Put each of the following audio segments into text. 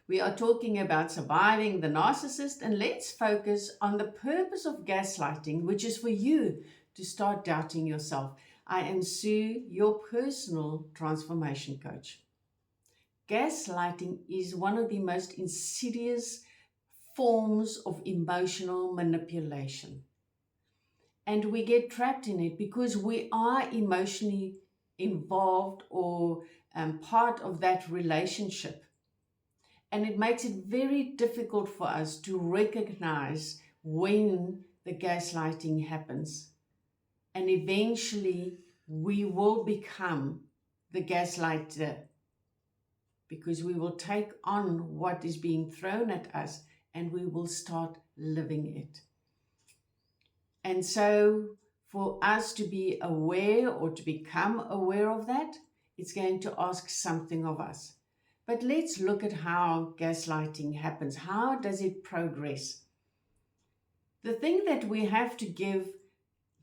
We are talking about surviving the narcissist, and let's focus on the purpose of gaslighting, which is for you to start doubting yourself. I am Sue, your personal transformation coach. Gaslighting is one of the most insidious forms of emotional manipulation. And we get trapped in it because we are emotionally involved or part of that relationship. And it makes it very difficult for us to recognize when the gaslighting happens. And eventually we will become the gaslighter because we will take on what is being thrown at us and we will start living it. And so for us to be aware or to become aware of that, it's going to ask something of us. But let's look at how gaslighting happens. How does it progress? The thing that we have to give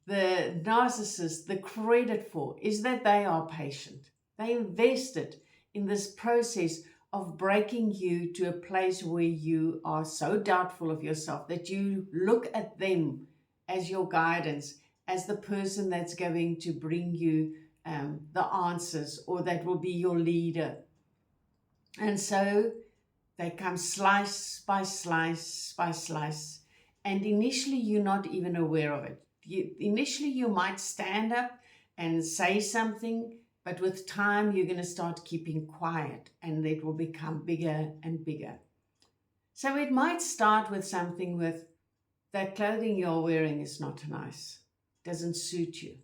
the narcissist the credit for is that they are patient. They invested in this process of breaking you to a place where you are so doubtful of yourself that you look at them as your guidance, as the person that's going to bring you the answers, or that will be your leader. And so they come slice by slice by slice. And initially, you're not even aware of it. Initially, you might stand up and say something, but with time, you're going to start keeping quiet and it will become bigger and bigger. So it might start with something with, that clothing you're wearing is not nice, doesn't suit you.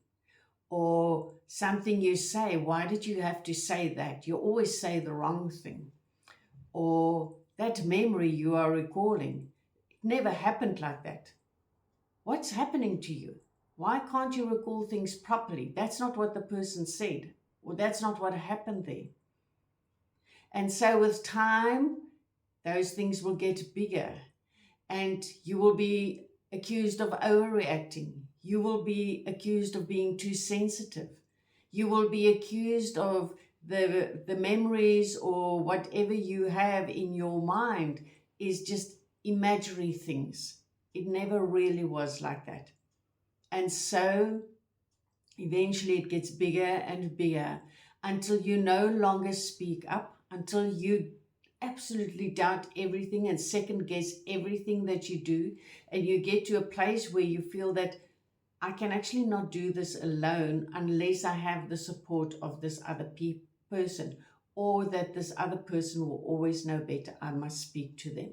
Or something you say, why did you have to say that? You always say the wrong thing. Or that memory you are recalling, it never happened like that. What's happening to you? Why can't you recall things properly? That's not what the person said, or that's not what happened there. And so with time, those things will get bigger and you will be accused of overreacting. You will be accused of being too sensitive. You will be accused of the memories or whatever you have in your mind is just imaginary things. It never really was like that. And so eventually it gets bigger and bigger until you no longer speak up, until you absolutely doubt everything and second guess everything that you do. And you get to a place where you feel that I can actually not do this alone unless I have the support of this other person, or that this other person will always know better. I must speak to them.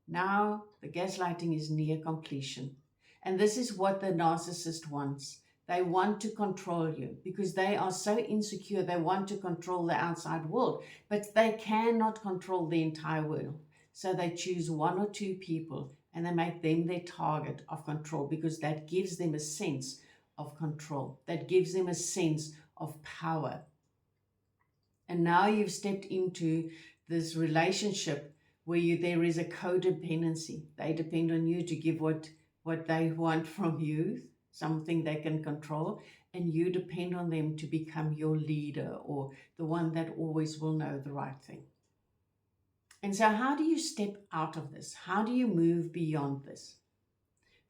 Now the gaslighting is near completion. And this is what the narcissist wants. They want to control you because they are so insecure. They want to control the outside world, but they cannot control the entire world. So they choose one or two people and they make them their target of control because that gives them a sense of control. That gives them a sense of power. And now you've stepped into this relationship where there is a codependency. They depend on you to give what they want from you, something they can control, and you depend on them to become your leader or the one that always will know the right thing. And so how do you step out of this? How do you move beyond this?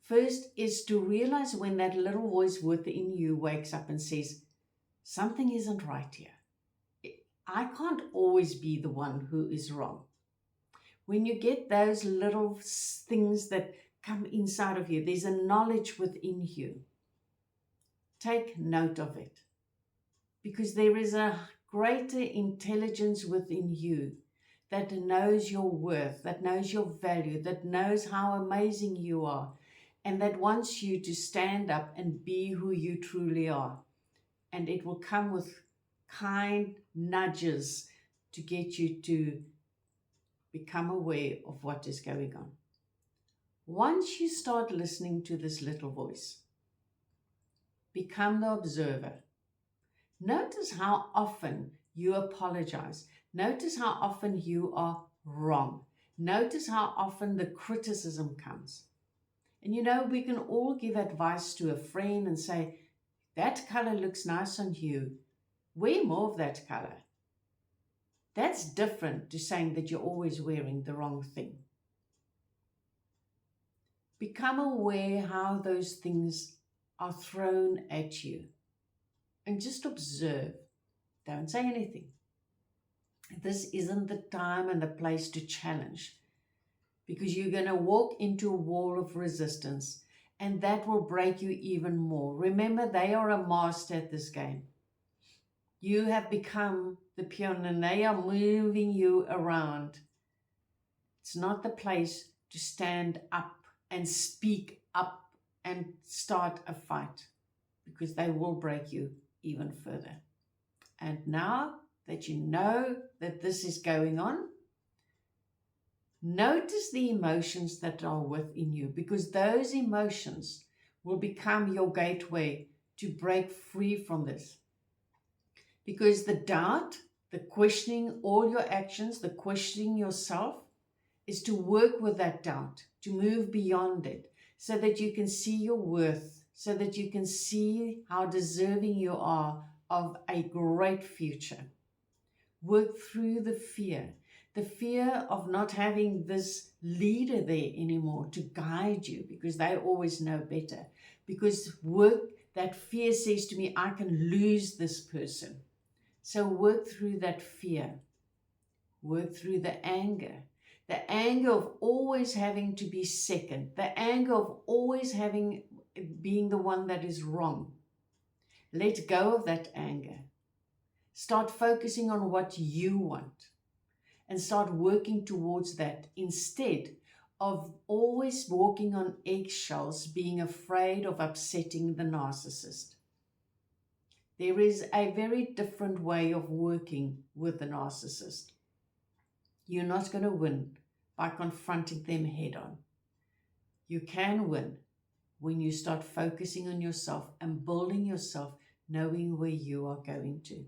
First is to realize when that little voice within you wakes up and says, something isn't right here. I can't always be the one who is wrong. When you get those little things that come inside of you, there's a knowledge within you. Take note of it, because there is a greater intelligence within you that knows your worth, that knows your value, that knows how amazing you are, and that wants you to stand up and be who you truly are. And it will come with kind nudges to get you to become aware of what is going on. Once you start listening to this little voice, become the observer. Notice how often you apologize. Notice how often you are wrong. Notice how often the criticism comes. And we can all give advice to a friend and say, that color looks nice on you. Wear more of that color. That's different to saying that you're always wearing the wrong thing. Become aware how those things are thrown at you and just observe. Don't say anything. This isn't the time and the place to challenge, because you're going to walk into a wall of resistance and that will break you even more. Remember, they are a master at this game. You have become the peon and they are moving you around. It's not the place to stand up and speak up and start a fight, because they will break you even further. And now that you know that this is going on, notice the emotions that are within you, because those emotions will become your gateway to break free from this. Because the doubt, the questioning all your actions, the questioning yourself, is to work with that doubt, to move beyond it, so that you can see your worth, so that you can see how deserving you are of a great future. Work through the fear of not having this leader there anymore to guide you, because they always know better. Because that fear says to me, I can lose this person. So work through that fear. Work through the anger of always having to be second, the anger of always being the one that is wrong. Let go of that anger. Start focusing on what you want and start working towards that, instead of always walking on eggshells, being afraid of upsetting the narcissist. There is a very different way of working with the narcissist. You're not going to win by confronting them head on. You can win when you start focusing on yourself and building yourself, knowing where you are going to.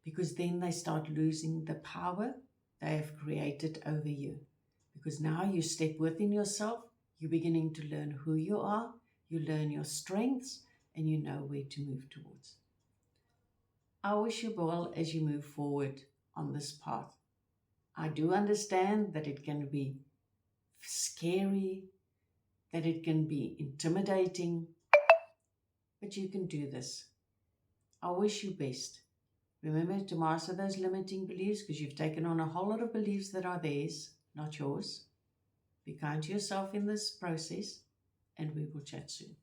Because then they start losing the power they have created over you. Because now you step within yourself, you're beginning to learn who you are, you learn your strengths, and you know where to move towards. I wish you well as you move forward on this path. I do understand that it can be scary, that it can be intimidating, but you can do this. I wish you best. Remember to master those limiting beliefs, because you've taken on a whole lot of beliefs that are theirs, not yours. Be kind to yourself in this process, and we will chat soon.